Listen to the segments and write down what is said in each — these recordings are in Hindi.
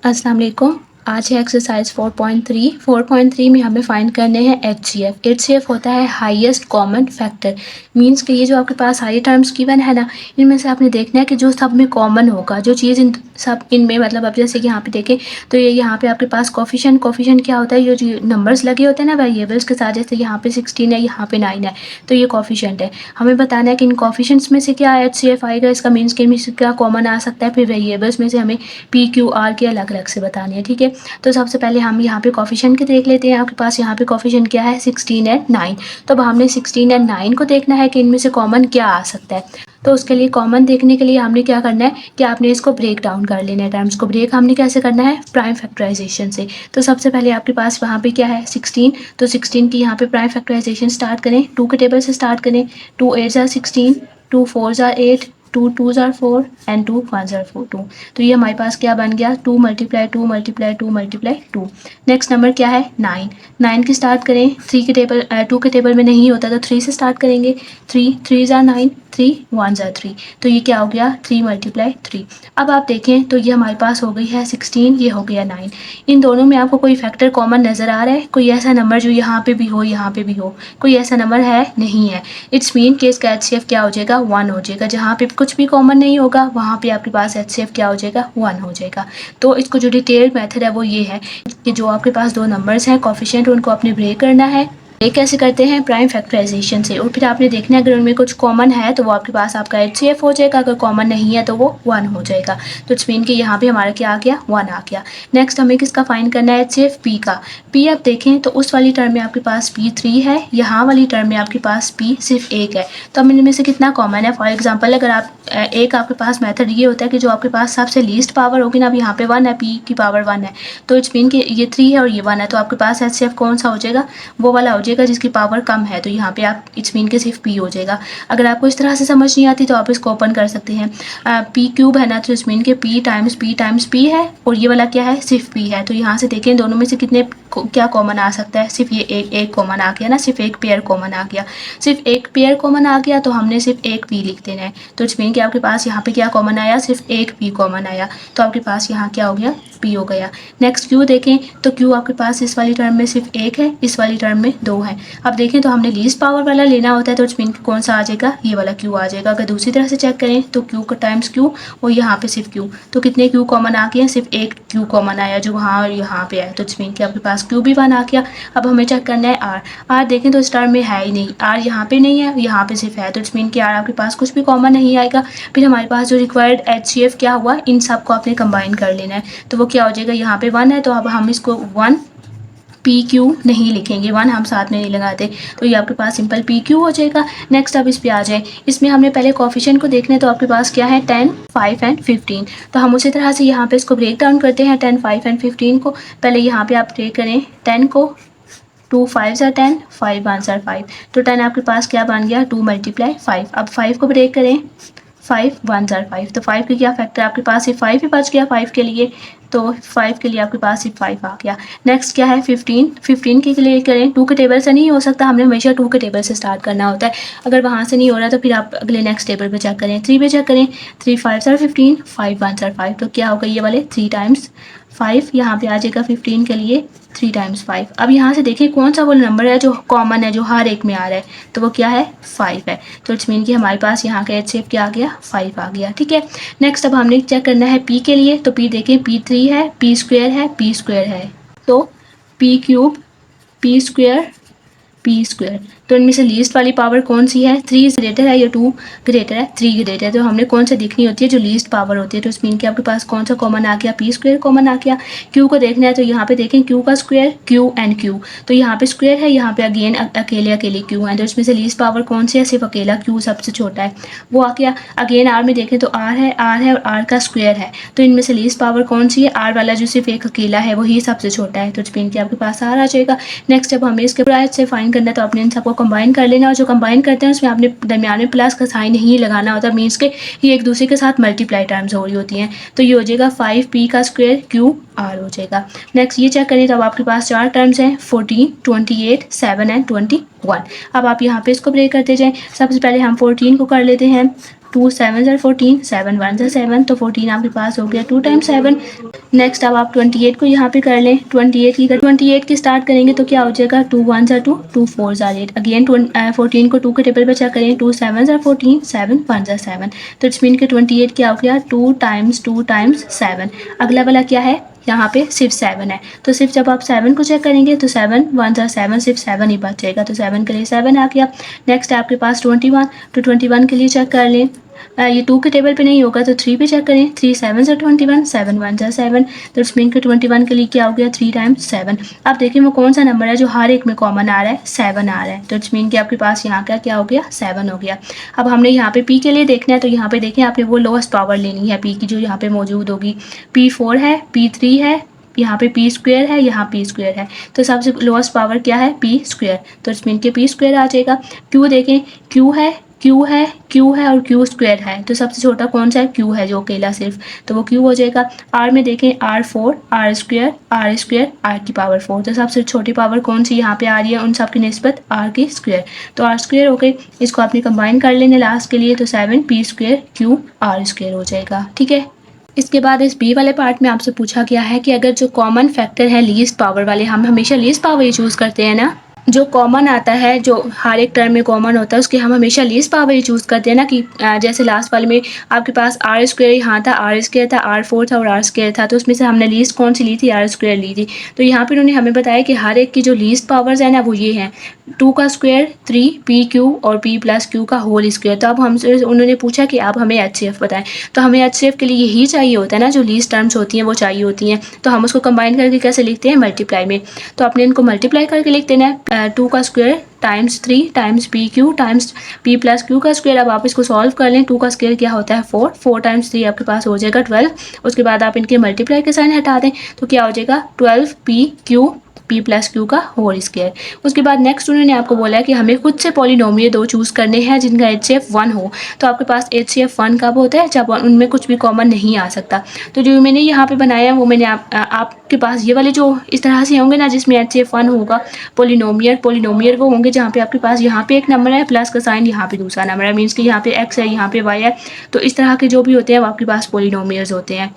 अस्सलाम वालेकुम। आज है एक्सरसाइज 4.3 में हमें फाइंड करने हैं HCF। HCF होता है हाईएस्ट कॉमन फैक्टर। मींस कि ये जो आपके पास सारी टर्म्स गिवन है ना, इनमें से आपने देखना है कि जो सब में कॉमन होगा, जो चीज़ इन सब इनमें मतलब अब जैसे कि यहाँ पे देखें तो ये यहाँ पे आपके पास कोफिशिएंट क्या होता है, ये जो नंबर्स लगे होते हैं ना वेरिएबल्स के साथ, जैसे यहाँ पे 16 है, यहाँ पे 9 है, तो ये कोफिशिएंट है। हमें बताना है कि इन कोफिशिएंट्स में से क्या HCF आएगा, इसका मीन्स कि इनमें से क्या कॉमन आ सकता है। फिर वेरिएबल्स में से हमें PQR के अलग अलग से बताने हैं, ठीक है। तो सबसे पहले हम यहाँ पे कोफिशिएंट के देख लेते हैं। आपके पास यहाँ पे कोफिशिएंट क्या है, 16 एंड 9। तो अब हमने 16 एंड 9 को देखना है कि इनमें से कॉमन क्या आ सकता है। तो उसके लिए कॉमन देखने के लिए हमने क्या करना है कि आपने इसको ब्रेक डाउन कर लेना है। टर्म्स को ब्रेक हमने कैसे करना है, प्राइम फैक्टराइजेशन से। तो सबसे पहले आपके पास वहाँ पे क्या है 16, तो 16 की यहाँ पे प्राइम फैक्टराइजेशन स्टार्ट करें, 2 के टेबल से स्टार्ट करें। 2 8 ज़ा 16, 2 4 ज़ा 8, 2 2 ज़ा 4 एंड 2 1 ज़ा 4 2। तो ये हमारे पास क्या बन गया, 2 multiply 2 multiply 2 multiply 2। Next number क्या है 9। 9 की स्टार्ट करें, 3 के टेबल 2 के टेबल में नहीं होता तो 3 से स्टार्ट करेंगे। 3 3 ज़ा 9, 3 1 ज़ा 3, तो ये क्या हो गया 3 मल्टीप्लाई 3। अब आप देखें तो ये हमारे पास हो गई है 16, ये हो गया 9। इन दोनों में आपको कोई फैक्टर कॉमन नज़र आ रहा है, कोई ऐसा नंबर जो यहाँ पे भी हो यहाँ पे भी हो, कोई ऐसा नंबर है नहीं है। इट्स मीन कि इसका HCF क्या हो जाएगा 1 हो जाएगा। जहाँ पे कुछ भी कॉमन नहीं होगा वहाँ पे आपके पास HCF क्या हो जाएगा 1 हो जाएगा। तो इसको जो डिटेल्ड मेथड है वो ये है कि जो आपके पास दो नंबर्स हैं कोफिशिएंट, उनको आपने ब्रेक करना है। ये कैसे करते हैं, प्राइम फैक्टराइजेशन से। और फिर आपने देखना है अगर उनमें कुछ कॉमन है तो वो आपके पास आपका HCF हो जाएगा, अगर कॉमन नहीं है तो वो 1 हो जाएगा। तो इट्स मीन कि यहाँ पे हमारा क्या आ गया 1 आ गया। नेक्स्ट हमें किसका फाइंड करना है, HCF P का। P आप देखें तो उस वाली टर्म में आपके पास P 3 है, यहाँ वाली टर्म में आपके पास P सिर्फ 1 है। तो अब इनमें से कितना कॉमन है। फॉर एग्जाम्पल अगर आप एक आपके पास मेथड ये होता है कि जो आपके पास सबसे लीस्ट पावर होगी ना, अब यहाँ पे 1 है, P की पावर 1 है, तो इट्स मीन कि ये 3 है और ये 1 है, तो आपके पास HCF कौन सा हो जाएगा, वो वाला हो जाएगा जिसकी पावर कम है। तो यहाँ पे आप इट्स मीन के सिर्फ P हो जाएगा। अगर आपको इस तरह से समझ नहीं आती तो आप इसको ओपन कर सकते हैं। P क्यूब है ना, तो इट्स मीन के P टाइम्स P है और ये वाला क्या है सिर्फ P है। तो यहाँ से देखें दोनों में से कितने क्या कॉमन आ सकता है, सिर्फ ये एक कॉमन आ गया ना, सिर्फ एक पेयर कॉमन आ गया। सिर्फ एक पेयर कॉमन आ गया तो हमने सिर्फ एक P लिख देना है। तो इट्स मीन कि आपके पास यहाँ पे क्या कॉमन आया, सिर्फ एक P कॉमन आया, तो आपके पास यहाँ क्या हो गया P हो गया। नेक्स्ट Q देखें तो Q आपके पास इस वाली टर्म में सिर्फ एक है, इस वाली टर्म में 2 है। अब देखें तो हमने लीस्ट पावर वाला लेना होता है, तो इट्स मीन कौन सा आ जाएगा, ये वाला Q आ जाएगा। अगर दूसरी तरह से चेक करें तो Q का टाइम्स Q और यहाँ पे सिर्फ Q, तो कितने Q कॉमन आ गए हैं, सिर्फ एक Q कॉमन आया जो वहाँ और यहाँ पे है। तो इट्स मीन कि आपके पास Q भी 1 आ गया। अब हमें चेक करना है R। R देखें तो इस टर्म में है ही नहीं, R यहाँ पे नहीं है, यहाँ पे सिर्फ है, तो इट्स मीन कि R आपके पास कुछ भी कॉमन नहीं आएगा। फिर हमारे पास जो रिक्वायर्ड HCF क्या हुआ, इन सब को आपने कंबाइन कर लेना है। तो वो क्या हो जाएगा, यहाँ पे 1 है तो अब हम इसको 1 PQ नहीं लिखेंगे, 1 हम साथ में नहीं लगाते, तो ये आपके पास सिंपल PQ हो जाएगा। नेक्स्ट अब इस पे आ जाए, इसमें हमने पहले कोफिशिएंट को देखना है। तो आपके पास क्या है 10, 5 एंड 15। तो हम उसी तरह से यहाँ पे इसको ब्रेक डाउन करते हैं 10, 5 एंड 15 को। पहले यहाँ पे आप ब्रेक करें 10 को, 2 5 ज़ा 10, 5 1 ज़ा 5, तो 10 आपके पास क्या बन गया 2 मल्टीप्लाई 5। अब 5 को ब्रेक करें, 5 1 ज़ा 5, तो 5 के क्या फैक्टर आपके पास सिर्फ 5 ही बच गया 5 के लिए, तो 5 के लिए आपके पास सिर्फ 5 आ गया। नेक्स्ट क्या है 15। 15 के लिए करें, 2 के टेबल से नहीं हो सकता, हमने हमेशा 2 के टेबल से स्टार्ट करना होता है। अगर वहाँ से नहीं हो रहा तो फिर आप अगले नेक्स्ट टेबल पे चेक करें, 3 पे चेक करें, 3 5 ज़ा 15, 5 1 ज़ा 5, तो क्या होगा ये वाले 3 टाइम्स 5, यहाँ पे आ जाएगा 15 के लिए 3 टाइम्स 5। अब यहाँ से देखिए कौन सा वो नंबर है जो कॉमन है, जो हर एक में आ रहा है, तो वो क्या है 5 है। तो इट्स मीन कि हमारे पास यहाँ का HCF क्या आ गया 5 आ गया, ठीक है। नेक्स्ट अब हमने चेक करना है P के लिए। तो P देखें P 3 है, P स्क्वायर है, P स्क्वायर है, तो P cube, P square, P square. तो इनमें से लीस्ट वाली पावर कौन सी है, 3 ग्रेटर है या 2 ग्रेटर है, 3 ग्रेटर है। तो हमने कौन सा देखनी होती है, जो लीस्ट पावर होती है। तो इस मीन कि आपके पास कौन सा कॉमन आ गया, P स्क्वायर कॉमन आ गया। Q को देखना है तो यहाँ पे देखें Q का स्क्वायर, Q एंड Q, तो यहाँ पे स्क्वायर है, यहाँ पे अगेन अकेले Q है, तो इसमें से लीस्ट पावर कौन सी है, सिर्फ अकेला Q सबसे छोटा है, वो आ गया। अगेन R में देखें तो R है और R का स्क्वायर है, तो इनमें से लीस्ट पावर कौन सी है, R वाला जो सिर्फ एक अकेला है वही सबसे छोटा है, तो इस मीन कि आपके पास R आ जाएगा। नेक्स्ट जब हमें इसके प्राइस से फाइंड करना है तो आपने इन सबको कंबाइन कर लेना, और जो कंबाइन करते हैं उसमें आपने दरमियान में प्लस का साइन नहीं लगाना होता, मीन्स के ये एक दूसरे के साथ मल्टीप्लाई टर्म्स हो रही होती हैं। तो ये हो जाएगा 5P का स्क्वायर Q R हो जाएगा। नेक्स्ट ये चेक करें तो अब आपके पास 4 टर्म्स हैं, 14, 28, 7 एंड 21। अब आप यहाँ पे इसको ब्रेक करते जाएं। सबसे पहले हम 14 को कर लेते हैं, 2 7 ज़र 14, 7 1 ज़र 7, तो 14 आपके पास हो गया 2 टाइम्स 7। नेक्स्ट अब आप 28 को यहाँ पे कर लें। 28 की स्टार्ट करेंगे तो क्या हो जाएगा, 2 1 ज़र 2, 2 4 ज़र 8। अगेन 14 को 2 के टेबल पर चेक करें, 2 7 ज़र 14, 7 1 ज़र 7। तो इट्स मीन के 28 क्या हो गया, 2 टाइम्स 7। अगला वाला क्या है, यहाँ पे सिर्फ 7 है, तो सिर्फ जब आप 7 को चेक करेंगे तो 7 1 ज़र 7, सिर्फ 7 ही बचेगा, तो 7 के लिए 7 आ गया। नेक्स्ट है आपके पास 21, तो 21 के लिए चेक कर लें। ये 2 के टेबल पे नहीं होगा तो 3 पे चेक करें, 3 7 ज़र 21, 7 1 ज़र 7, तो इट्स मीन के 21 के लिए क्या हो गया, 3 टाइम्स 7। अब देखिए वो कौन सा नंबर है जो हर एक में कॉमन आ रहा है, 7 आ रहा है, तो इट्स मीन कि आपके पास यहाँ का क्या हो गया, 7 हो गया। अब हमने यहाँ पे पी के लिए देखना है, तो यहाँ पे देखें आपने वो लोएस्ट पावर लेनी है पी की जो यहाँ पे मौजूद होगी। P4 है, P3 है, यहाँ पे पी स्क्वेयर है, यहाँ पी स्क्वेयर है, तो सबसे लोएस्ट पावर क्या है, पी स्क्वेयर, तो इट्स मीन के पी स्क्वेयर आ जाएगा। क्यू देखें, क्यू है, क्यू है, क्यू है और क्यू स्क्वेयर है, तो सबसे छोटा कौन सा है, क्यू है जो अकेला सिर्फ, तो वो क्यू हो जाएगा। आर में देखें, R4, आर स्क्वेयर, आर की पावर 4, तो सबसे छोटी पावर कौन सी यहाँ पे आ रही है उन सब की निस्बत, आर की स्क्वेयर, तो आर स्क्वेयर हो गई। इसको आपने कंबाइन कर लेंगे लास्ट के लिए, तो 7 P square Q R square हो जाएगा, ठीक है। इसके बाद इस बी वाले पार्ट में आपसे पूछा गया है कि अगर जो कॉमन फैक्टर है लीस्ट पावर वाले, हम हमेशा लीस्ट पावर ही चूज़ करते हैं ना, जो कॉमन आता है, जो हर एक टर्म में कॉमन होता है उसके हम हमेशा लीस्ट पावर ही चूज़ करते हैं ना, कि जैसे लास्ट वाले में आपके पास आर स्क्वेयर यहाँ था, आर स्क्वेयर था, R4 था और आर स्क्वेयर था, तो उसमें से हमने लीस्ट कौन सी ली थी, आर स्क्वेयर ली थी। तो यहाँ पर उन्होंने हमें बताया कि हर एक की जो लीस्ट पावर्स है ना वो ये हैं, 2 का स्क्वायर 3, पी क्यू और पी प्लस क्यू का होल स्क्वायर। तो अब हमसे उन्होंने पूछा कि आप हमें HCF बताएं, तो हमें HCF के लिए यही चाहिए होता है ना, जो लीस्ट टर्म्स होती हैं वो चाहिए होती हैं, तो हम उसको कंबाइन करके कैसे लिखते हैं, मल्टीप्लाई में। तो आपने इनको मल्टीप्लाई करके लिख देना है, 2 का square times 3 times P Q times P plus Q का स्क्वायर। अब आप इसको सॉल्व कर लें, 2 का स्क्वायर क्या होता है 4, 4 टाइम्स 3 आपके पास हो जाएगा 12। उसके बाद आप इनके मल्टीप्लाई के साइन हटा दें तो क्या हो जाएगा, 12 P Q P plus Q का होल स्क्वायर। उसके बाद नेक्स्ट उन्होंने आपको बोला है कि हमें खुद से पॉलिनोमियल 2 चूज़ करने हैं जिनका HCF 1 हो। तो आपके पास HCF 1 कब होता है, जब उनमें कुछ भी कॉमन नहीं आ सकता। तो जो मैंने यहाँ पे बनाया है वो मैंने आपके पास ये वाले जो इस तरह से होंगे ना जिसमें HCF 1 होगा, पोलिनोमियल वो होंगे जहाँ पे आपके पास यहाँ पे एक नंबर है प्लस का साइन यहाँ पे दूसरा नंबर है, मीन्स कि यहाँ पे x है यहाँ पे y है, तो इस तरह के जो भी होते हैं वो आपके पास पोलिनोमियल्स होते हैं।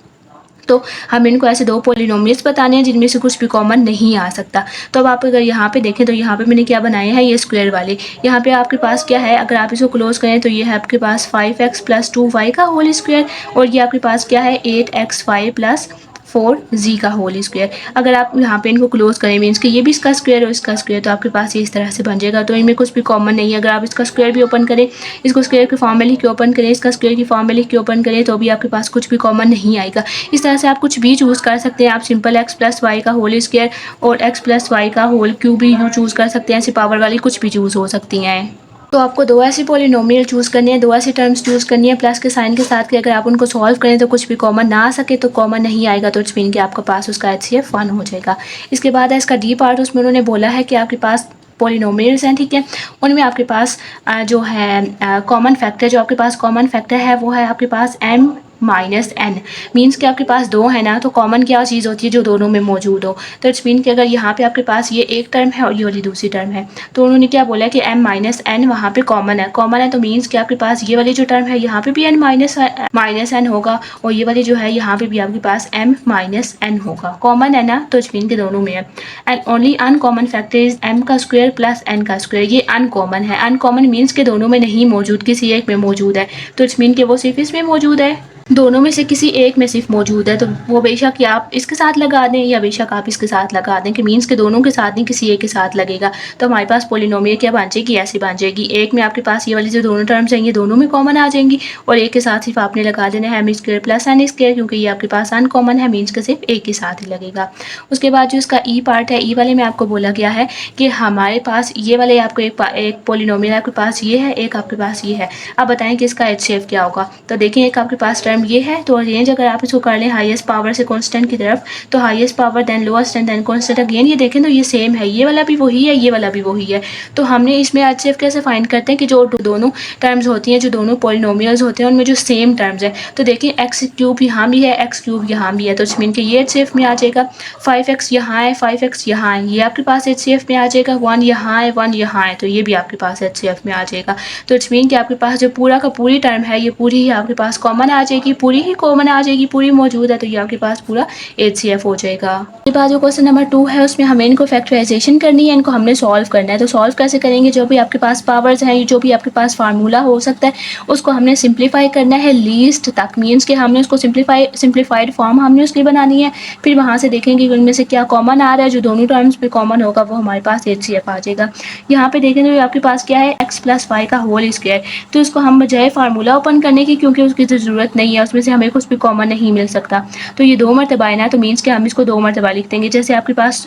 तो हम इनको ऐसे 2 पॉलिनोमियल्स बताने हैं जिनमें से कुछ भी कॉमन नहीं आ सकता। तो अब आप अगर यहाँ पे देखें तो यहाँ पे मैंने क्या बनाया है, ये स्क्वायर वाले, यहाँ पे आपके पास क्या है, अगर आप इसको क्लोज करें तो ये है आपके पास 5x प्लस 2y का होल स्क्वायर, और ये आपके पास क्या है 8xy प्लस 4z का होल स्क्वायर। अगर आप यहाँ पे इनको क्लोज करें मीन्स कि ये भी इसका स्क्वायर और इसका स्क्वायर, तो आपके पास ये इस तरह से बन जाएगा, तो इनमें कुछ भी कॉमन नहीं है। अगर आप इसका स्क्वायर भी ओपन करें, इसको स्क्वायर की फॉर्म में लिख के ओपन करें, इसका स्क्वायर की फॉर्म में लिख के ओपन करें, तो भी आपके पास कुछ भी कॉमन नहीं आएगा। इस तरह से आप कुछ भी चूज़ कर सकते हैं। आप सिंपल x प्लस वाई का होल स्क्वायर और x प्लस वाई का होल क्यूब भी यूँ चूज़ कर सकते हैं, ऐसी पावर वाली कुछ भी चूज़ हो सकती हैं। तो आपको 2 ऐसी पॉलिनोमियल चूज़ करनी है, 2 ऐसी टर्म्स चूज़ करनी है प्लस के साइन के साथ, कि अगर आप उनको सॉल्व करें तो कुछ भी कॉमन ना आ सके, तो कॉमन नहीं आएगा, तो इट्स मीन कि आपके पास उसका HCF 1 हो जाएगा। इसके बाद है इसका डी पार्ट, उसमें उन्होंने बोला है कि आपके पास पॉलिनोमियल्स हैं, ठीक है, उनमें आपके पास जो है कॉमन फैक्टर, जो आपके पास कॉमन फैक्टर है वो है आपके पास m माइनस एन, मीन्स कि आपके पास 2 है ना, तो कॉमन क्या चीज़ होती है जो दोनों में मौजूद हो। तो इट्स मीन कि अगर यहाँ पे आपके पास ये एक टर्म है और ये वाली दूसरी टर्म है, तो उन्होंने क्या बोला है कि m माइनस एन वहाँ पे कॉमन है, तो मीन्स कि आपके पास ये वाली जो टर्म है यहाँ पे भी n माइनस एन होगा, और ये वाली जो है यहाँ पे भी आपके पास m माइनस एन होगा, कॉमन है ना, तो इट्स मीन के दोनों में है। And only uncommon factor is m का स्क्वायर प्लस n का स्क्वायर, ये अनकॉमन है। अनकॉमन मीन्स के दोनों में नहीं मौजूद, किसी एक में मौजूद है, तो इट्स मीन कि वो सिर्फ इसमें मौजूद है, दोनों में से किसी एक में सिर्फ मौजूद है, तो वो बेशक या आप इसके साथ लगा दें या बेशक आप इसके साथ लगा दें, कि मीन्स के दोनों के साथ नहीं किसी एक के साथ लगेगा। तो हमारे पास पॉलिनोमियल क्या बन जाएगी, ऐसी बन जाएगी, एक में आपके पास ये वाली जो दोनों टर्म्स हैं ये दोनों में कॉमन आ जाएंगी, और एक के साथ सिर्फ आपने लगा देना है m square plus n square, क्योंकि ये आपके पास अनकॉमन है, मीन्स के सिर्फ एक के साथ ही लगेगा। उसके बाद जो इसका ई पार्ट है, ई वाले में आपको बोला गया है कि हमारे पास ये वाले आपको एक पॉलिनोमियल आपके पास ये है, एक आपके पास ये है, अब बताएं कि इसका HCF क्या होगा। तो देखें, एक आपके पास टर्म टर्म ये है, तो अरेंज अगर आप इसको कर लें हाईएस्ट पावर से कांस्टेंट की तरफ, तो highest power then lowest and then constant. Again ये देखें तो ये सेम है, ये वाला भी वही है, ये वाला भी वही है। तो हमने इसमें HCF कैसे फाइंड करते हैं कि जो दोनों टर्म्स होती हैं, जो दोनों पॉलिनोमियल्स होते हैं, उनमें जो सेम टर्म्स है। तो देखिए एक्स क्यूब यहाँ भी है, एक्स क्यूब यहाँ भी है, तो मीन के ये HCF में आ जाएगा। 5x यहाँ है, 5x यहाँ है, ये आपके पास HCF में आ जाएगा। 1 यहाँ है, 1 यहाँ है, तो ये भी आपके पास HCF में आ जाएगा। तो इट्स मीन कि आपके पास जो पूरा का पूरी टर्म है, ये पूरी ही आपके पास कॉमन आ जाएगी, पूरी ही कॉमन आ जाएगी, पूरी मौजूद है, तो ये आपके पास पूरा HCF हो जाएगा। उसके बाद जो क्वेश्चन नंबर 2 है, उसमें हमें इनको फैक्टराइजेशन करनी है, इनको हमने सॉल्व करना है। तो सॉल्व कैसे करेंगे, जो भी आपके पास पावर्स हैं, जो भी आपके पास फार्मूला हो सकता है, उसको हमने सिंप्लीफाई करना है लीस्ट तक। मीन्स कि हमने उसको सिंप्लीफाइड फॉर्म हमने उसकी बनानी है। फिर वहाँ से देखेंगे कि उनमें से क्या कॉमन आ रहा है, जो दोनों टर्म्स पे कॉमन होगा वो हमारे पास HCF आ जाएगा। यहाँ पे देखें तो आपके पास क्या है, x + y का होल स्क्वायर। तो इसको हम बजाय फार्मूला ओपन करने की, क्योंकि उसकी तो ज़रूरत नहीं है, उसमें से हमें कुछ भी कॉमन नहीं मिल सकता, तो ये 2 मरतबा है ना, तो मीन्स कि हम इसको 2 मरतबा लिख देंगे। जैसे आपके पास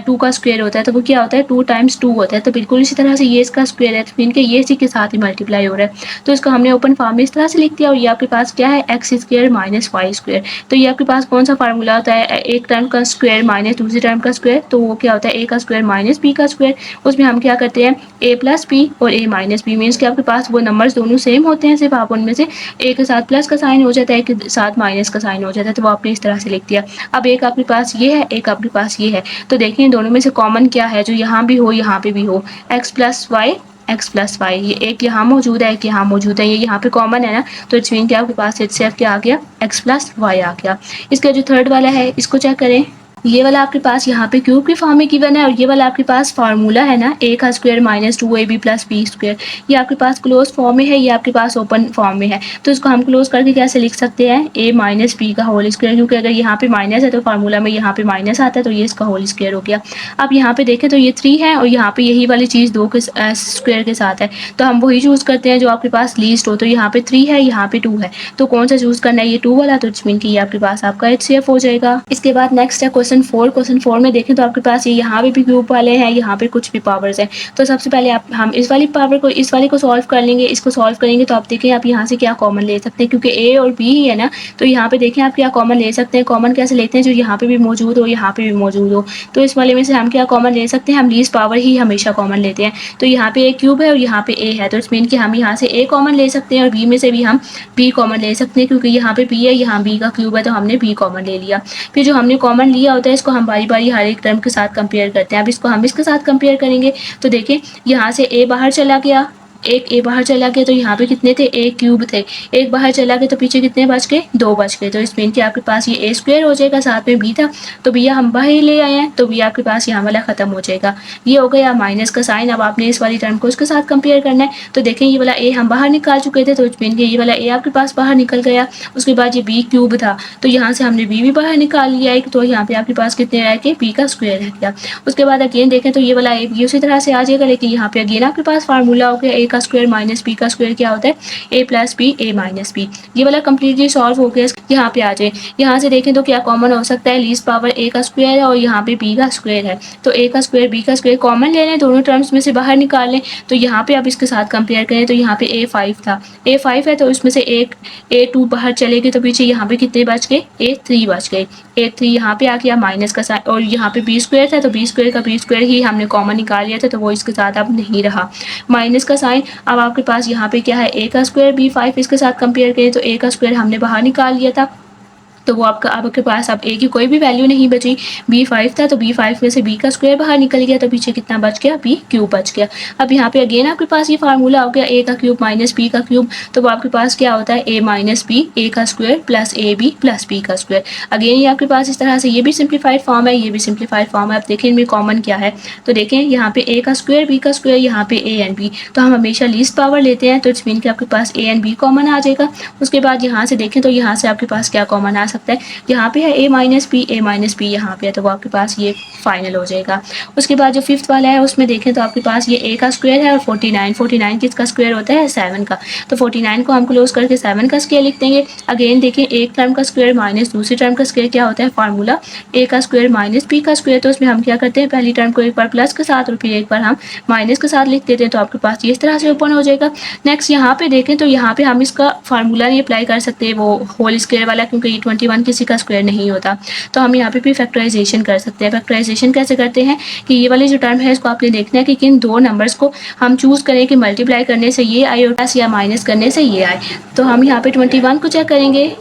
2 का स्क्वायर होता है, तो वो क्या होता है, 2 × 2 होता है। तो बिल्कुल इसी तरह से ये इसका स्क्वायर है, तो मीन के ये इसी के साथ ही मल्टीप्लाई हो रहा है। तो इसको हमने ओपन फॉर्म में इस तरह से लिख दिया। और ये आपके पास क्या है, x² - y²। तो ये आपके पास कौन सा फार्मूला होता है, एक टर्म का स्क्वायर माइनस दूसरी टर्म का स्क्वायर, तो वो क्या होता है, a² - b का स्क्वायर। उसमें हम क्या करते हैं, a + b और a - b। मीन्स कि आपके पास वो नंबर्स दोनों सेम होते हैं, सिर्फ आप उनमें से एक के साथ प्लस का साइन हो जाता है, एक के साथ माइनस का साइन हो जाता है, तो वो आपने इस तरह से लिख दिया। अब एक आपके पास ये है, एक आपके पास ये है, तो देखिए दोनों में से कॉमन क्या है, जो यहाँ भी हो यहाँ पे भी हो, x + y, x + y। ये एक यहाँ मौजूद है, एक यहाँ मौजूद है, ये यहाँ पे कॉमन है ना, तो इट्स मीन कि आपके पास HCF क्या आ गया, x + y आ गया। इसका जो थर्ड वाला है, इसको चेक करें। ये वाला आपके पास यहाँ पे क्यूब की फॉर्म में गिवन है, और ये वाला आपके पास फार्मूला है ना, a का स्क्वायर - 2ab + b²। ये आपके पास क्लोज फॉर्म में है, ये आपके पास ओपन फॉर्म में है। तो इसको हम क्लोज करके कैसे लिख सकते हैं, a - b का होल स्क्वायर, क्योंकि अगर यहाँ पे माइनस है तो फार्मूला में यहाँ पे माइनस आता है, तो ये इसका होल स्क्वायर हो गया। अब यहाँ पे देखें तो ये 3 है, और यहाँ पे यही वाली चीज़ 2 के स्क्वायर के साथ है, तो हम वही चूज़ करते हैं जो आपके पास लीस्ट हो। तो यहाँ पे 3 है, यहाँ पे 2 है, तो कौन सा चूज़ करना है, ये 2 वाला। तो इट्स मीन कि ये आपके पास आपका HCF हो जाएगा। इसके बाद नेक्स्ट है क्वेश्चन 4। क्वेश्चन 4 में देखें तो आपके पास ये यहाँ पे भी क्यूब वाले हैं, यहाँ पे कुछ भी पावर्स हैं। तो सबसे पहले हम इस वाली पावर को, इस वाले को सॉल्व कर लेंगे। इसको सॉल्व करेंगे तो आप देखें आप यहाँ से क्या कॉमन ले सकते हैं, क्योंकि a और b ही है ना, तो यहाँ पे देखें आप क्या कॉमन ले सकते हैं। कॉमन कैसे लेते हैं, जो यहाँ पे भी मौजूद हो, यहाँ पे भी मौजूद हो। तो इस वाले में से हम क्या कॉमन ले सकते हैं, हम लीस्ट पावर ही हमेशा कॉमन लेते हैं। तो यहाँ पे a क्यूब है और यहाँ पे a है, तो इट्स मीन कि हम यहाँ से a कॉमन ले सकते हैं, और b में से भी हम b कॉमन ले सकते हैं, क्योंकि यहाँ पे b है, यहाँ b का क्यूब है, तो हमने b कॉमन ले लिया। फिर जो हमने कॉमन लिया होता है, इसको हम बारी बारी हर एक टर्म के साथ कंपेयर करते हैं। अब इसको हम इसके साथ कंपेयर करेंगे, तो देखें यहाँ से a बाहर चला गया, एक a बाहर चला गया, तो यहाँ पे कितने थे, a क्यूब थे। एक बाहर चला गया, तो पीछे कितने बच गए, 2 बच गए। तो इस मीन कि आपके पास ये a² हो जाएगा, साथ में b था, तो b हम बाहर ही ले आए हैं, तो b आपके पास यहाँ वाला खत्म हो जाएगा। ये हो गया माइनस का साइन। अब आपने इस वाली टर्म को उसके साथ कंपेयर करना है, तो देखें ये वाला a हम बाहर निकाल चुके थे, तो इस मीन कि ये वाला a आपके पास बाहर निकल गया। उसके बाद ये b क्यूब था, तो यहाँ से हमने b भी बाहर निकाल लिया एक, तो यहाँ पे आपके पास कितने रह गए, b का स्क्वायर रह गया। उसके बाद अगेन देखें तो ये वाला a भी उसी तरह से आ जाएगा, लेकिन यहाँ पे अगेन आपके पास फार्मूला हो गया, a का स्क्वायर - b का स्क्वायर क्या होता है, a + b a - b। ये वाला कम्प्लीटली सॉल्व हो गया। यहाँ पे आ जाए, यहाँ से देखें तो क्या कॉमन हो सकता है, लीस्ट पावर a का स्क्वायर है और यहाँ पे b का स्क्वायर है, तो a का स्क्वायर b का स्क्वायर कॉमन ले लें, दोनों टर्म्स में से बाहर निकाल लें। तो यहाँ पे आप इसके साथ कंपेयर करें, तो यहाँ पे a5 था, a5 है, तो इसमें से एक a2 बाहर चले गए, तो पीछे यहाँ पे कितने बच गए, a3 बच गए। a3 यहाँ पे आ गया माइनस का साइन, और यहाँ पे b² था, तो b² का b² ही हमने कॉमन निकाल लिया था, तो वो इसके साथ अब नहीं रहा, माइनस का साइन। अब आपके पास यहाँ पे क्या है, a का स्क्वायर b5, इसके साथ कंपेयर करें तो a का स्क्वायर हमने बाहर निकाल लिया था, तो वो आपके पास अब a की कोई भी वैल्यू नहीं बची। b5 था, तो b5 में से b का स्क्वायर बाहर निकल गया, तो पीछे कितना बच गया, b क्यूब बच गया। अब यहाँ पे अगेन आपके पास ये फार्मूला हो गया, a का क्यूब - b का क्यूब, तो वो आपके पास क्या होता है, a - b, a का square plus ab plus b का स्क्वायर। अगेन ये आपके पास इस तरह से, ये भी सिंप्लीफाइड फॉर्म है, ये भी सिंप्लीफाइड फॉर्म है। अब देखें इनमें कॉमन क्या है, तो देखें यहाँ पे a का स्क्वायर b का स्क्वायर, यहाँ पे a एंड b, तो हम हमेशा लीस्ट पावर लेते हैं, तो इट्स मीन कि आपके पास a एंड b कॉमन आ जाएगा। उसके बाद यहाँ से देखें तो यहाँ से आपके पास क्या कॉमन आ सकता है। यहाँ पे है a माइनस b यहाँ पे है, तो वो आपके पास ये फाइनल हो जाएगा। उसके बाद जो फिफ्थ वाला है उसमें देखें तो आपके पास ये a का स्क्वायर है और 49 किसका स्क्वायर होता है 7 का, तो 49 को हम क्लोज करके 7 का स्क्वायर लिख देंगे। अगेन देखें एक टर्म का स्क्वायर माइनस दूसरी टर्म का स्क्वायर क्या होता है फार्मूला a का स्क्वायर माइनस b का स्क्वायर, तो उसमें हम क्या करते हैं पहली टर्म को एक बार प्लस के साथ और फिर एक बार हम माइनस के साथ लिख देते हैं, तो आपके पास ये इस तरह से ओपन हो जाएगा। नेक्स्ट यहाँ पे देखें तो यहाँ पे हम इसका फार्मूला नहीं अप्लाई कर सकते वो होल स्क्वायर वाला, क्योंकि ये 21 किसी का स्क्वायर नहीं होता, तो हम यहाँ पे भी फैक्टराइजेशन कर सकते हैं। फैक्टराइजेशन कैसे करते हैं कि ये वाली जो टर्म है इसको आपने देखना है कि किन दो नंबर्स को हम चूज़ करें कि मल्टीप्लाई करने से ये आए और प्लस या माइनस करने से ये आए। तो हम यहाँ पे 21 को चेक करेंगे,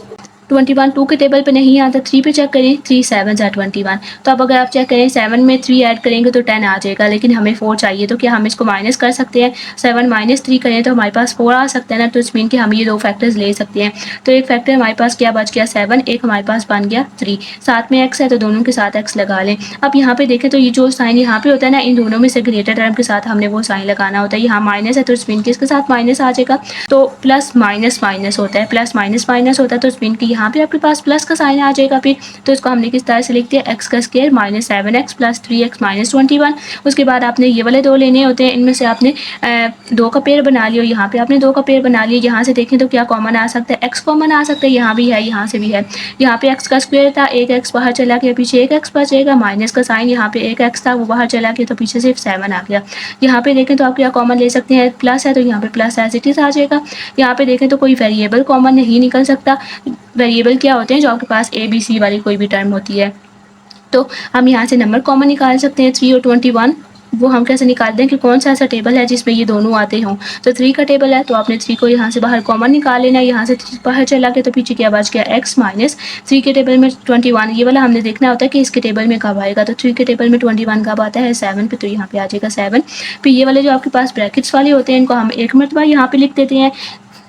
21 2 के टेबल पे नहीं आता, 3 पे चेक करें, 3 7 जा 21। तो अब अगर आप चेक करें 7 में 3 ऐड करेंगे तो 10 आ जाएगा, लेकिन हमें 4 चाहिए, तो क्या हम इसको माइनस कर सकते हैं? 7 माइनस 3 करें तो हमारे पास 4 आ सकता है ना, तो इस मीन कि हम ये दो फैक्टर्स ले सकते हैं। तो एक फैक्टर हमारे पास क्या बच गया 7, एक हमारे पास बन गया 3, साथ में x है तो दोनों के साथ x लगा लें। अब यहाँ पे देखें तो ये जो साइन यहाँ पे होता है ना, इन दोनों में से ग्रेटर टर्म के साथ हमने वो साइन लगाना होता है। यहाँ माइनस है तो इस मीन कि इसके साथ माइनस आ जाएगा, तो प्लस माइनस माइनस होता है, प्लस माइनस माइनस होता है, तो इस मीन कि यहाँ पे आपके पास प्लस का साइन आ जाएगा फिर। तो इसको हमने किस तरह से लिख दिया x का square minus 7x plus 3x minus 21। उसके बाद आपने ये वाले दो लेने होते हैं, इनमें से आपने दो का पेयर बना लिया, यहाँ पे आपने दो का पेयर बना लिया। यहाँ से देखें तो क्या कॉमन आ सकता है, x कॉमन आ सकता है, यहाँ भी है यहाँ से भी है। यहाँ पे x का स्क्वायर था, एक x बाहर चला गया, पीछे एक x बचेगा, माइनस का साइन यहाँ पे एक x था वो बाहर चला गया, तो पीछे सिर्फ 7 आ गया। यहाँ पे देखें तो आप क्या कॉमन ले सकते हैं, प्लस है तो यहाँ पे प्लस एज इट इज आ जाएगा। यहाँ पे देखें तो कोई वेरिएबल कॉमन नहीं निकल सकता। वेरिएबल क्या होते हैं, जो आपके पास a b c वाली कोई भी टर्म होती है, तो हम यहाँ से नंबर कॉमन निकाल सकते हैं 3 और 21। वो हम कैसे निकालते हैं कि कौन सा ऐसा टेबल है जिसमें ये दोनों आते हों, तो 3 का टेबल है तो आपने 3 को यहाँ से बाहर कॉमन निकाल लेना है। यहाँ से 3 बाहर चला गया तो पीछे क्या बच गया x माइनस 3 के टेबल में 21। ये वाला हमने देखना होता है कि इसके टेबल में कब आएगा, तो 3 के टेबल में 21 कब आता है 7 पे, तो यहाँ पे आ जाएगा 7। फिर ये वाले जो आपके पास ब्रैकेट्स वाले होते हैं इनको हम एक मरतबा यहाँ पे लिख देते हैं,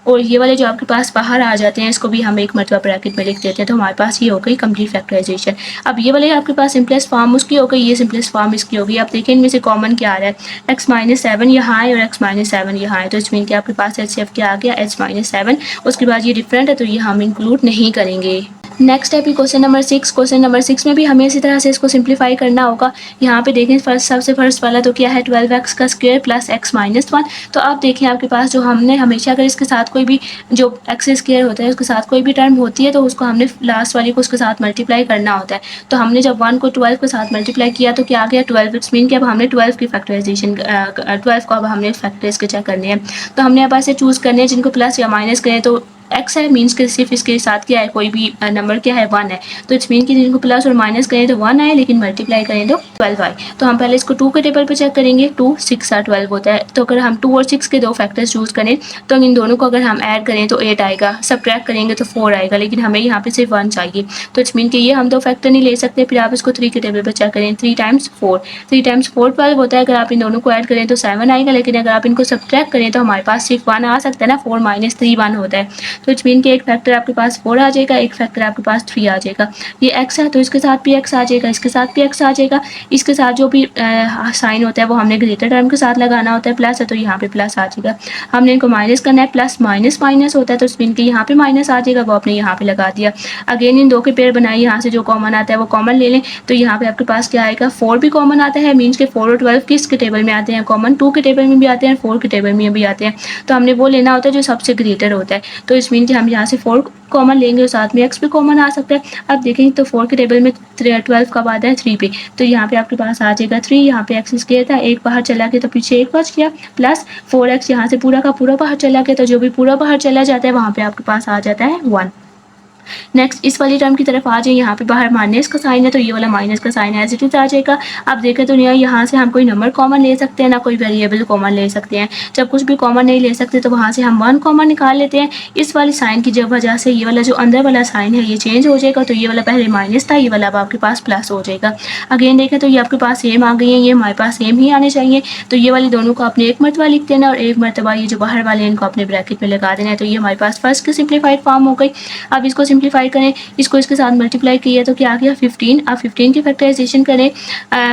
और ये वाले जो आपके पास बाहर आ जाते हैं इसको भी हम एक मरतबा ब्रैकेट में लिख देते हैं, तो हमारे पास ये हो गई कंप्लीट फैक्टराइजेशन। अब ये वाले आपके पास सिंपलेस्ट फॉर्म उसकी हो गई, ये सिंपलेस्ट फॉर्म इसकी होगी। आप देखें इनमें से कॉमन क्या आ रहा है, x माइनस 7 यहाँ है और x माइनस 7 यहाँ है, तो इसमें कि आपके पास HCF क्या आ गया h माइनस 7। उसके बाद ये डिफरेंट है तो ये हम इंक्लूड नहीं करेंगे। नेक्स्ट है क्वेश्चन नंबर 6। क्वेश्चन नंबर 6 में भी हमें इसी तरह से इसको सिंप्लीफाई करना होगा। यहाँ पे देखें सबसे फर्स्ट वाला तो क्या है 12x का स्क्वायर प्लस x माइनस 1। तो आप देखें आपके पास जो हमने हमेशा अगर इसके साथ कोई भी जो x स्क्वायर होता है उसके साथ कोई भी टर्म होती है तो उसको हमने लास्ट वाली को उसके साथ मल्टीप्लाई करना होता है। तो हमने जब 1 को 12 के साथ मल्टीप्लाई किया तो क्या आ गया 12। इट्स मीन कि अब हमने 12 की फैक्टराइजेशन 12 को अब हमने फैक्टर्स के चेक करने हैं। तो हमने अब ऐसे चूज़ करने हैं जिनको प्लस या माइनस करें, तो x है मीन्स के सिर्फ इसके साथ क्या है कोई भी नंबर क्या है 1 है, तो इट्स मीन कि जिनको प्लस और माइनस करें तो 1 आए, लेकिन मल्टीप्लाई करें तो 12 आए। तो हम पहले इसको 2 के टेबल पे चेक करेंगे, 2 6 और 12 होता है। तो अगर हम 2 और 6 के दो फैक्टर्स चूज़ करें तो इन दोनों को अगर हम ऐड करें तो 8 आएगा, सब्ट्रैक्ट करेंगे तो 4 आएगा, लेकिन हमें यहाँ पे सिर्फ 1 चाहिए, तो इट्स मीन कि ये हम दो फैक्टर नहीं ले सकते। फिर आप इसको 3 के टेबल पर चेक करें, 3 टाइम्स 4, 3 टाइम्स 4 12 होता है। अगर आप इन दोनों को ऐड करें तो 7 आएगा, लेकिन अगर आप इनको सब्ट्रैक्ट करें तो हमारे पास सिर्फ 1 आ सकता है ना, 4 माइनस 3 1 होता है। तो इट्स मीन कि एक फैक्टर आपके पास 4 आ जाएगा, एक फैक्टर आपके पास 3 आ जाएगा। ये x है तो इसके साथ भी x आ जाएगा, इसके साथ भी x आ जाएगा। इसके साथ जो भी साइन होता है वो हमने ग्रेटर टर्म के साथ लगाना होता है, प्लस है तो यहाँ पे प्लस आ जाएगा। हमने इनको माइनस करना है, प्लस माइनस माइनस होता है तो स्पिन के यहाँ पे माइनस आ जाएगा, वो आपने यहाँ पे लगा दिया। अगेन इन दो के पेयर बनाए, यहाँ से जो कॉमन आता है वो कॉमन ले लें, तो यहाँ पे आपके पास क्या आएगा 4 भी कॉमन आता है, मीन्स के 4 और 12 किसके टेबल में आते हैं कॉमन, 2 के टेबल में भी आते हैं, 4 के टेबल में भी आते हैं। तो हमने वो लेना होता है जो सबसे ग्रेटर होता है, तो इस मीन कि हम यहाँ से 4 कॉमन लेंगे और साथ में x भी कॉमन आ सकता है। अब देखें तो 4 के टेबल में 12 कब आता है 3 पे, तो यहाँ पे आपके पास आ जाएगा 3, यहाँ पे x स्क्वायर था, एक बाहर चला गया तो पीछे एक बच गया, प्लस 4x यहाँ से पूरा का पूरा बाहर चला गया, तो जो भी पूरा बाहर चला जाता है वहाँ पे आपके पास आ जाता है 1। नेक्स्ट इस वाली टर्म की तरफ आ जाए, यहाँ पे बाहर माइनस का साइन है तो ये वाला माइनस का साइन एज इट इज आ जाएगा। आप देखें तो यहाँ से हम कोई नंबर कॉमन ले सकते हैं ना कोई वेरिएबल कॉमन ले सकते हैं। जब कुछ भी कॉमन नहीं ले सकते तो वहाँ से हम 1 कॉमन निकाल लेते हैं। इस वाली साइन की जब वजह से ये वाला जो अंदर वाला साइन है ये चेंज हो जाएगा, तो ये वाला पहले माइनस था, ये वाला अब आपके पास प्लस हो जाएगा। अगेन देखें तो ये आपके पास सेम आ गई है, ये हमारे पास सेम ही आने चाहिए, तो ये वाली दोनों को आपने एक मरतबा लिख देना और एक मरतबा ये जो बाहर वाले इनको अपने ब्रैकेट में लगा देना है। तो ये हमारे पास फर्स्ट की सिंप्लीफाइड फॉर्म हो गई। अब इसको सिंप्लीफाई करें, इसको इसके साथ मल्टीप्लाई किया तो क्या आ गया 15। अब 15 की फैक्टराइजेशन करें,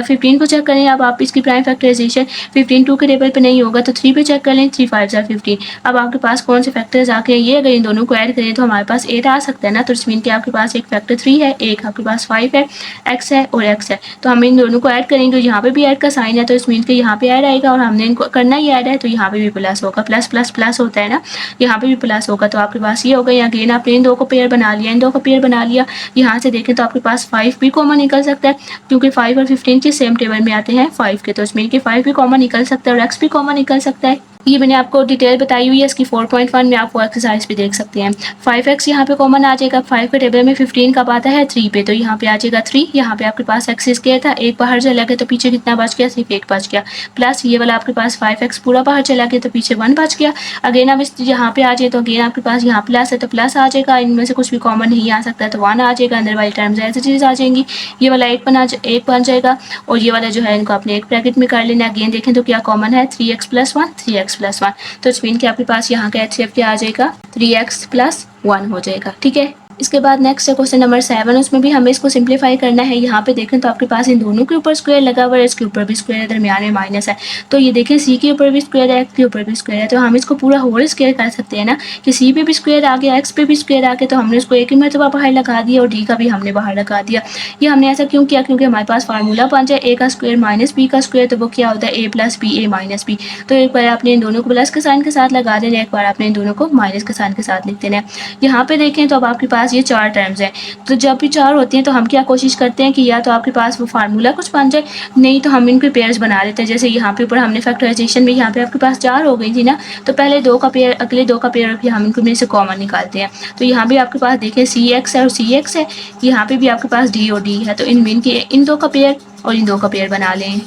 15 को चेक करें अब आप इसकी प्राइम फैक्टराइजेशन। 15 2 के टेबल पे नहीं होगा तो 3 पे चेक कर लें, 3 5 15। अब आपके पास कौन से फैक्टर्स आके ये अगर इन दोनों को ऐड करें तो हमारे पास 8 आ सकता है ना। तो इस मीन कि आपके पास एक फैक्टर 3 है, एक आपके पास 5 है, x है और x है। तो हम इन दोनों को ऐड करेंगे, यहाँ पे भी ऐड का साइन है तो इस मीन के यहाँ पे ऐड आएगा और हमने इनको करना ही ऐड है तो यहाँ पे भी प्लस होगा, प्लस प्लस प्लस होता है ना, यहाँ पे भी प्लस होगा। तो आपके पास ये होगा, यहाँ अगेन आपने इन दो को पेयर बना लिया, इन दो को पेयर बना लिया। यहाँ से देखें तो आपके पास 5 भी कॉमन निकल सकता है क्योंकि 5 और 15 के सेम टेबल में आते हैं 5 के, तो इसमें कि 5 भी कॉमन निकल सकता है और x भी कॉमन निकल सकता है। ये मैंने आपको डिटेल बताई हुई है इसकी 4.1 में, आप वो एक्सरसाइज भी देख सकते हैं। 5x यहाँ पे कॉमन आ जाएगा, 5 के टेबल में 15 कब आता है 3 पे, तो यहाँ पे आ जाएगा 3। यहाँ पे आपके पास x स्क्वायर था, एक बाहर चला गया तो पीछे कितना बच गया, सिर्फ एक बच गया। प्लस ये वाला आपके पास 5x पूरा बाहर चला गया तो पीछे 1 बच गया। अगेन अब इस यहाँ पे आ जाए तो अगेन आपके पास यहाँ प्लस है तो प्लस आ जाएगा, इनमें से कुछ भी कॉमन नहीं आ सकता तो 1 आ जाएगा, अंदर वाली टर्म्स ऐसी चीज आ जाएंगी। ये वाला एक बन जाएगा और ये वाला जो है इनको अपने एक ब्रैकेट में कर लेना। अगेन देखें तो क्या कॉमन है 3x + 1 3x + 1, तो इस मीन के आपके पास यहाँ का HCF क्या आ जाएगा 3x + 1 हो जाएगा। ठीक है, इसके बाद नेक्स्ट है क्वेश्चन नंबर 7, उसमें भी हमें इसको सिंप्लीफाई करना है। यहाँ पे देखें तो आपके पास इन दोनों के ऊपर स्क्वायर लगा हुआ है, इसके ऊपर भी स्क्वायर है, दरमियान में माइनस है। तो ये देखें सी के ऊपर भी स्क्वायर है, एक्स के ऊपर भी स्क्वायर है, तो हम इसको पूरा होल स्क्वायर कर सकते हैं ना कि सी पे भी स्क्वायर आ गया, एक्स पे भी स्क्वायर आ गया, तो हमने उसको एक ही मरतबा बाहर लगा दिया और डी का भी हमने बाहर लगा दिया। ये हमने ऐसा क्यों किया, क्योंकि हमारे पास फार्मूला बन जाए ए का स्क्वायर माइनस बी का स्क्वायर, तो वो क्या होता है a + b a - b। तो एक बार आपने इन दोनों को प्लस के साइन के साथ लगा देना, एक बार आपने इन दोनों को माइनस के साइन के साथ लिख देना है। यहाँ पे देखें तो अब आपके पास ये 4 टर्म्स है, तो जब भी 4 होती हैं तो हम क्या कोशिश करते हैं कि या तो आपके पास वो फार्मूला कुछ बन जाए, नहीं तो हम इनके पेयर्स बना लेते हैं। जैसे यहाँ पे ऊपर हमने फैक्टराइजेशन में यहाँ पे आपके पास 4 हो गई थी ना, तो पहले 2 का पेयर, अगले 2 का पेयर रखिए, हम इनको में से कॉमन निकालते हैं। तो यहाँ भी आपके पास देखें CX है और CX है, यहाँ पे भी आपके पास D और D है, तो इन 2 का पेयर और इन 2 का पेयर बना लें।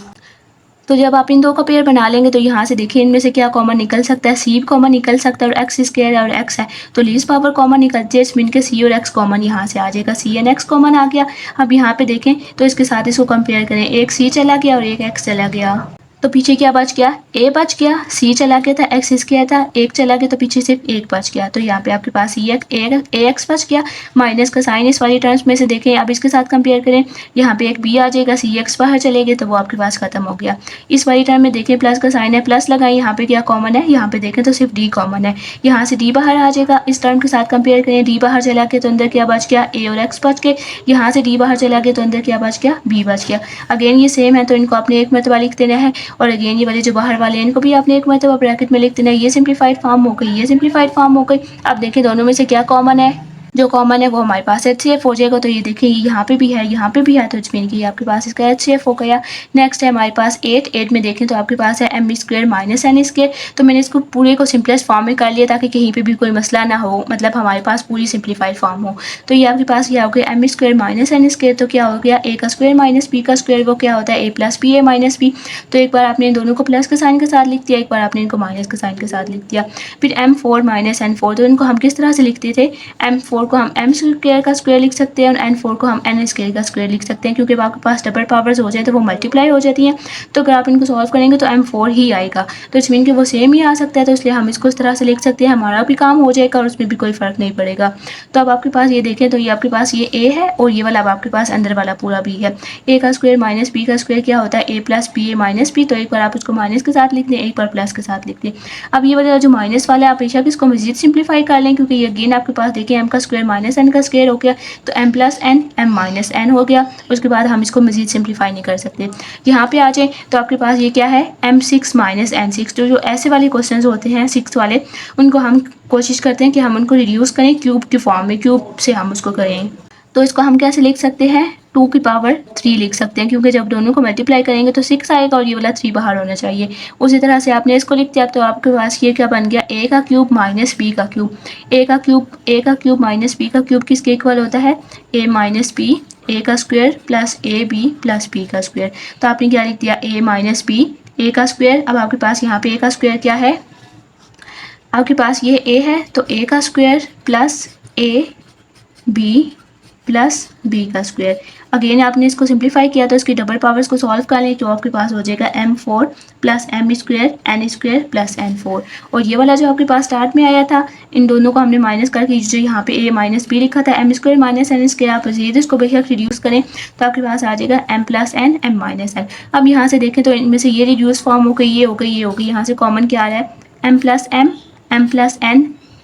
तो जब आप इन 2 का पेयर बना लेंगे तो यहाँ से देखिए इनमें से क्या कॉमन निकल सकता है, सी कॉमन निकल सकता है और एक्स स्क्वायर है और एक्स है, तो लीस्ट पावर कॉमन निकलती है, इसमें के सी और एक्स कॉमन यहाँ से आ जाएगा, सी एंड एक्स कॉमन आ गया। अब यहाँ पे देखें तो इसके साथ इसको कंपेयर करें, एक सी चला गया और एक एक्स चला गया, तो पीछे क्या बच गया, ए बच गया, सी चला गया था, एक्स स्क्वायर था, एक चला गया तो पीछे सिर्फ एक बच गया। तो यहाँ पे आपके पास ए एक्स बच गया, माइनस का साइन इस वाली टर्म्स में से देखें, अब इसके साथ कंपेयर करें, यहाँ पे एक बी आ जाएगा, सी एक्स बाहर चले गए तो वो आपके पास खत्म हो गया। इस वाली टर्म में देखें प्लस का साइन है, प्लस लगाएं, यहाँ पे क्या कॉमन है, यहाँ पे देखें तो सिर्फ डी कॉमन है, यहाँ से डी बाहर आ जाएगा, इस टर्म के साथ कंपेयर करें, डी बाहर चला गया तो अंदर क्या बच गया, ए और एक्स बच गए, यहाँ से डी बाहर चला गया तो अंदर क्या बच गया, बी बच गया। अगेन ये सेम है तो इनको अपने एक मरतबा लिख देना है और अगेन ये वाले जो बाहर वाले हैं इनको भी आपने एक मरतबा ब्रैकेट में लिख देना है। ये सिंप्लीफाइड फॉर्म हो गई, ये सिंप्लीफाइड फॉर्म हो गई। अब देखिए दोनों में से क्या कॉमन है, जो कॉमन है वो हमारे पास HCF हो जाएगा, तो ये देखिए यहाँ पे भी है, यहाँ पे भी है, तो इसमें कि आपके पास इसका HCF हो गया। नेक्स्ट है हमारे पास 8 में देखें तो आपके पास है m² - n², तो मैंने इसको पूरे को सिंपलेस्ट फॉर्म में कर लिया ताकि कहीं पे भी कोई मसला ना हो, मतलब हमारे पास पूरी सिंप्लीफाइड फॉर्म हो। तो ये आपके पास ये हो गया m² - n², तो क्या हो गया a का स्क्वायर माइनस b का स्क्वायर, वो क्या होता है a + b a - b। तो एक बार आपने इन दोनों को प्लस के साइन के साथ लिख दिया, एक बार आपने इनको माइनस के साइन के साथ लिख दिया। फिर m4 - n4, तो इनको हम किस तरह से लिखते थे, m4 को हम m स्क्वायर का स्क्वायर लिख सकते हैं और n4 को हम n स्क्वायर का स्क्वायर लिख सकते हैं, क्योंकि आपके पास डबल पावर्स हो जाए तो वो मल्टीप्लाई हो जाती हैं। तो अगर आप इनको सॉल्व करेंगे तो m4 ही आएगा, तो इस मीन कि वो सेम ही आ सकता है, तो इसलिए हम इसको इस तरह से लिख सकते हैं, हमारा भी काम हो जाएगा और उसमें भी कोई फ़र्क नहीं पड़ेगा। तो अब आपके पास ये देखें तो ये आपके पास ये a है और ये वाला अब आपके पास अंदर वाला पूरा b है। a का स्क्वायर माइनस b का स्क्वायर क्या होता है, a + b a - b, तो एक बार आप उसको माइनस के साथ लिख दें, एक बार प्लस के साथ लिख दें। अब ये वाला जो माइनस वाला है आप बेशक इसको मजीद सिंप्लीफाई कर लें, क्योंकि ये अगेन आपके पास देखिए m का स्क्वायर माइनस n का स्क्वायर हो गया, तो m + n m - n हो गया। उसके बाद हम इसको मजीद सिंप्लीफाई नहीं कर सकते। यहाँ पे आ जाए तो आपके पास ये क्या है m6 - n6, तो जो ऐसे वाले क्वेश्चंस होते हैं 6 वाले, उनको हम कोशिश करते हैं कि हम उनको रिड्यूस करें क्यूब की फॉर्म में, क्यूब से हम उसको करें। तो इसको हम कैसे लिख सकते हैं, 2 की पावर 3 लिख सकते हैं, क्योंकि जब दोनों को मल्टीप्लाई करेंगे तो 6 आएगा और ये वाला 3 बाहर होना चाहिए। उसी तरह से आपने इसको लिख दिया तो आपके पास ये क्या बन गया, a का क्यूब माइनस b का क्यूब। a का क्यूब माइनस b का क्यूब किसके इक्वल होता है, a - b, a का square plus ab plus b का स्क्वायर। तो आपने क्या लिख दिया, a - b, a का स्क्वायर। अब आपके पास यहाँ पे a का स्क्वायर क्या है, आपके पास ये a है तो a का square plus a b plus b का स्क्वायर। अगेन आपने इसको सिंप्लीफाई किया तो इसकी डबल पावर्स को सॉल्व कर लें, तो आपके पास हो जाएगा m4 plus M square N square plus n4। और ये वाला जो आपके पास स्टार्ट में आया था, इन दोनों को हमने माइनस करके जो यहाँ पे a माइनस बी लिखा था M square minus N square, आप इसको बेशक रिड्यूस करें तो आपके पास आ जाएगा m plus N M minus N. अब यहाँ से देखें तो इनमें से ये रिड्यूस फॉर्म हो गई, ये हो गई, ये हो गई, यहाँ से कॉमन क्या आ रहा है m plus N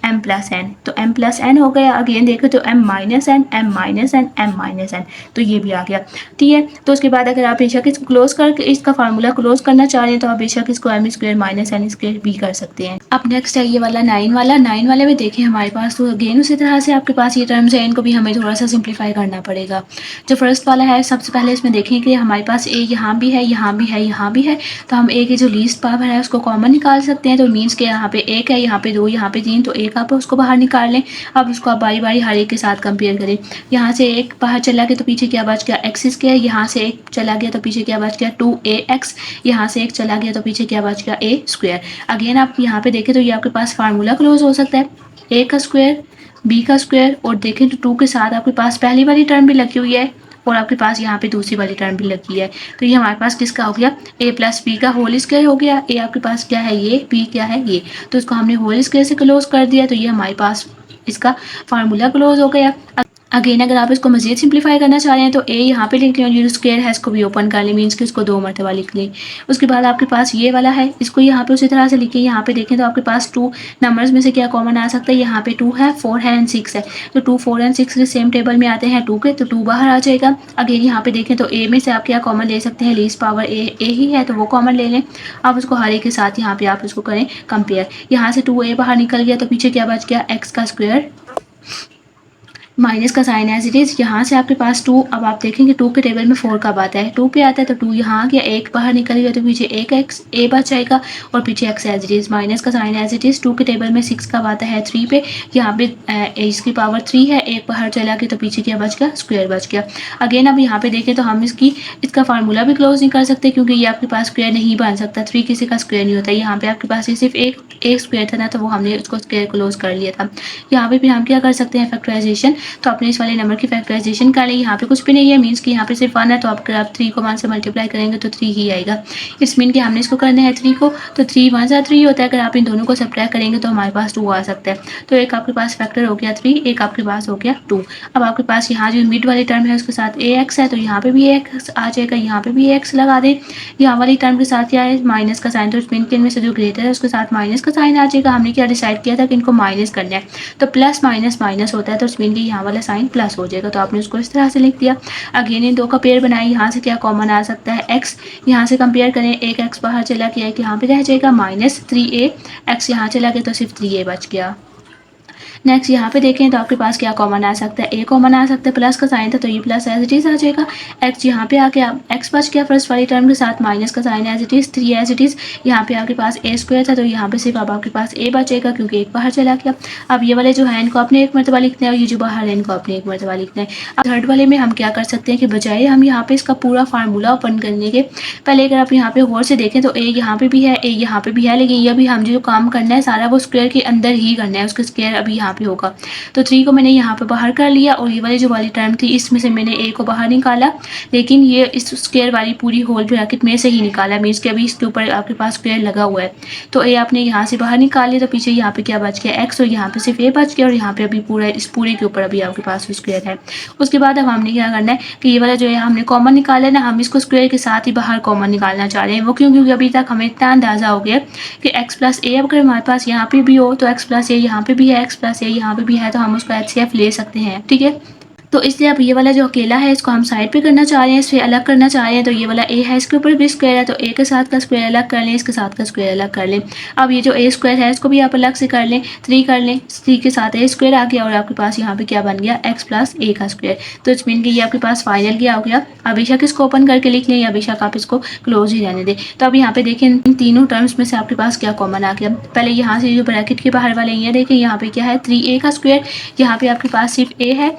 m plus N, तो m प्लस एन हो गया। अगेन देखो तो m minus N M minus N M minus N, तो ये भी आ गया। ठीक है, तो उसके बाद अगर आप बेशक इसको क्लोज करके इसका फार्मूला क्लोज करना चाह रहे हैं तो आप बेशक इसको m square minus N square भी कर सकते हैं। अब नेक्स्ट है ये वाला 9 वाले में देखें हमारे पास, तो अगेन उसी तरह से आपके पास ये टर्म्स है, इनको भी हमें थोड़ा सा सिंप्लीफाई करना पड़ेगा। जो फर्स्ट वाला है, सबसे पहले इसमें देखें कि हमारे पास a यहाँ भी है, यहाँ भी है, यहाँ भी है, तो हम a की जो लीस्ट पावर है उसको कॉमन निकाल सकते हैं। तो मीन्स के यहाँ पे 1 है, यहाँ पे 2, यहाँ पे 3, तो एक आप उसको बाहर निकाल लें। अब उसको आप बारी बारी हर एक के साथ कंपेयर करें। यहाँ से एक बाहर चला गया तो पीछे क्या बच गया एक्स स्क्वायर, यहाँ से एक चला गया तो पीछे क्या बच गया 2ax, यहाँ से एक चला गया तो पीछे क्या बच गया a स्क्वायर। अगेन आप यहाँ पे देखें तो ये आपके पास फार्मूला क्लोज हो सकता है, a का स्क्वायर b का स्क्वायर, और देखें तो 2 के साथ आपके पास पहली वाली टर्म भी लगी हुई है और आपके पास यहाँ पे दूसरी वाली टर्म भी लगी है। तो ये हमारे पास किसका हो गया a प्लस बी का होल स्क्वायर हो गया। a आपके पास क्या है ये, b क्या है ये, तो इसको हमने होल स्क्वायर से क्लोज कर दिया, तो ये हमारे पास इसका फार्मूला क्लोज हो गया। अगेन अगर आप इसको मजीद सिंप्लीफाई करना चाह रहे हैं तो a यहाँ पे लिख लें और ये स्क्वायर है इसको भी ओपन कर लें, मीन्स कि इसको 2 मरतबा लिख लें। उसके बाद आपके पास ये वाला है, इसको यहाँ पे उसी तरह से लिखें। यहाँ पे देखें तो आपके पास 2 नंबर्स में से क्या कॉमन आ सकता है, यहाँ पे 2 है, 4 है एंड 6 है, तो 2, 4 एंड 6 के सेम टेबल में आते हैं 2 के, तो 2 बाहर आ जाएगा। अगेन यहाँ पे देखें तो a में से आप क्या कॉमन ले सकते हैं, लीस्ट पावर a ही है तो वो कॉमन ले लें। अब उसको हर एक के साथ यहाँ पे आप इसको करें कंपेयर। यहाँ से 2a बाहर निकल गया तो पीछे क्या बच गया x का स्क्वायर माइनस का साइन एज इट इज। यहाँ से आपके पास 2, अब आप देखेंगे 2 के टेबल में 4 कब आता है, 2 पे आता है, तो 2 यहाँ आ गया, 1 बाहर निकल गया तो पीछे एक एक्स a बच जाएगा और पीछे x as it is, minus का साइन एज इट इज। 2 के टेबल में 6 कब आता है 3 पे, यहाँ पे इसकी पावर 3 है, 1 बाहर चला गया तो पीछे क्या बच गया स्क्वायर बच गया। अगेन अब यहाँ पे देखें तो हम इसका फार्मूला भी क्लोज नहीं कर सकते क्योंकि ये आपके पास स्क्वायर नहीं बन सकता, 3 किसी का स्क्वायर नहीं होता। यहाँ पे आपके पास सिर्फ एक स्क्वायर था ना, तो वो हमने उसको स्क्वायर क्लोज कर लिया था। यहाँ पे फिर हम क्या कर सकते हैं फैक्टराइजेशन, तो अपने इस वाले नंबर की फैक्टराइजेशन कर लें। यहाँ पे कुछ भी नहीं है, मीन्स कि यहाँ पे सिर्फ 1 है, तो अगर आप 3 को 1 से मल्टीप्लाई करेंगे तो 3 ही आएगा। इस मीन कि हमने इसको करना है 3 को, तो 3 1 सा 3 होता है, अगर आप इन दोनों को सब्ट्रैक्ट करेंगे तो हमारे पास 2 आ सकता है। तो एक आपके पास फैक्टर हो गया 3, एक आपके पास हो गया 2। अब आपके पास यहाँ जो मिड वाली टर्म है उसके साथ ax है, तो यहाँ पे भी x आ जाएगा, यहाँ पे भी x लगा दें। यहाँ वाली टर्म के साथ क्या है माइनस का साइन, तो इस मीन के इनमें से जो ग्रेटर है उसके साथ माइनस का साइन आ जाएगा। हमने क्या डिसाइड किया था कि इनको माइनस करना है, तो प्लस माइनस माइनस होता है, तो इस मीन के यहाँ वाला साइन प्लस हो जाएगा, तो आपने उसको इस तरह से लिख दिया। अगेन इन 2 का पेयर बनाए, यहाँ से क्या कॉमन आ सकता है x, यहाँ से कंपेयर करें, एक x बाहर चला गया, एक यहाँ पे रह जाएगा माइनस 3a, x यहाँ चला गया तो सिर्फ 3a बच गया। नेक्स्ट यहाँ पे देखें तो आपके पास क्या कॉमन आ सकता है, a कॉमन आ सकता है, प्लस का साइन था तो ये प्लस एज इट इज आ जाएगा। x यहाँ पे आके x बच गया फर्स्ट वाली टर्म के साथ, माइनस का sign as it is, 3 as it is. यहाँ पे आपके पास a स्क्वायर था तो यहाँ पे सिर्फ अब आपके पास a बचेगा क्योंकि एक बाहर चला गया। अब ये वाले जो है इनको अपने एक मरतबा लिखना है और ये जो बाहर है इनको अपने एक मरतबा लिखना है। अब थर्ड वाले में हम क्या कर सकते हैं कि बजाय हम यहाँ पे इसका पूरा फार्मूला ओपन करने के पहले अगर आप यहाँ पे गौर से देखें तो a यहाँ पे भी है, a यहाँ पे भी है, लेकिन ये भी हम जो काम करना है सारा वो स्क्वायर के अंदर ही करना है, उसका स्क्वायर अभी यहाँ पे होगा। तो 3 को मैंने यहाँ पे बाहर कर लिया और ये वाली जो वाली टर्म थी इसमें से मैंने a को बाहर निकाला, लेकिन ये इस स्क्वायर वाली पूरी होल ब्रैकेट में से ही निकाला, मीन्स कि अभी इसके ऊपर आपके पास स्क्वायर लगा हुआ है। तो a आपने यहाँ से बाहर निकाल लिया तो पीछे यहाँ पे क्या बच गया x, और यहाँ पे सिर्फ a बच गया और यहाँ पे अभी पूरा इस पूरे के ऊपर अभी आपके पास स्क्वायर है। उसके बाद अब हमने क्या करना है कि ये वाला जो है हमने कॉमन निकाला है ना, हम इसको स्क्वायर के साथ ही बाहर कॉमन निकालना चाह रहे हैं। वो क्यों, क्योंकि अभी तक हमें इतना अंदाजा हो गया कि x प्लस ए अगर हमारे पास यहाँ पे भी हो तो x प्लस ए यहाँ पे भी है, x प्लस ए यहाँ पे भी है, तो हम उसका HCF ले सकते हैं। ठीक है, तो इसलिए अब ये वाला जो अकेला है इसको हम साइड पे करना चाह रहे हैं, इससे अलग करना चाह रहे हैं। तो ये वाला a है, इसके ऊपर भी स्क्वायर है, तो a के साथ का स्क्वायर अलग कर लें, इसके साथ का स्क्वायर अलग कर लें। अब ये जो a स्क्वायर है इसको भी आप अलग से कर लें, 3 कर लें, 3 के साथ a स्क्वायर आ गया और आपके पास यहाँ पे क्या बन गया x प्लस a का स्क्वायर। तो इस मीन कि ये आपके पास फाइनल क्या हो गया। अब बेशक इसको ओपन करके लिख लें या बेशक आप इसको क्लोज ही रहने दें। तो अब यहाँ पे देखें इन तीनों टर्म्स में से आपके पास क्या कॉमन आ गया। पहले यहाँ से जो ब्रैकेट के बाहर वाले ये देखें, यहाँ पे क्या है 3a का स्क्वायर, यहाँ पे आपके पास सिर्फ a है,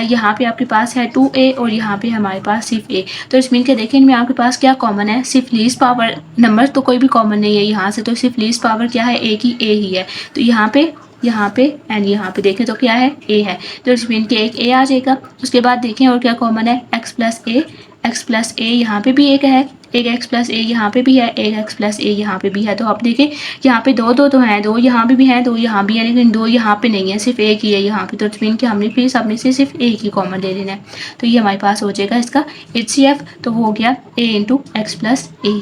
यहाँ पे आपके पास है 2a और यहाँ पे हमारे पास सिर्फ a। तो इस मीन के देखें इनमें आपके पास क्या कॉमन है, सिर्फ लीस्ट पावर, नंबर तो कोई भी कॉमन नहीं है यहाँ से, तो सिर्फ लीस्ट पावर क्या है a की a ही है। तो यहाँ पे यहाँ पे एंड यहाँ पे देखें तो क्या है, ए है, तो इट्स मीन कि एक ए आ जाएगा। उसके बाद देखें और क्या कॉमन है, एक्स प्लस ए यहाँ पे भी एक है, एक एक्स प्लस ए यहाँ पे भी है, एक एक्स प्लस ए यहाँ पे भी है। तो आप देखें यहाँ पे दो दो तो हैं, दो यहाँ पे भी हैं, दो यहाँ भी है, लेकिन दो यहाँ पे नहीं है, सिर्फ एक ही है यहाँ पे। तो इट्स मीन कि हमने फिर सब में से सिर्फ एक ही कॉमन ले लेना है। तो ये हमारे पास हो जाएगा इसका HCF, तो वो हो गया ए इंटू एक्स प्लस ए।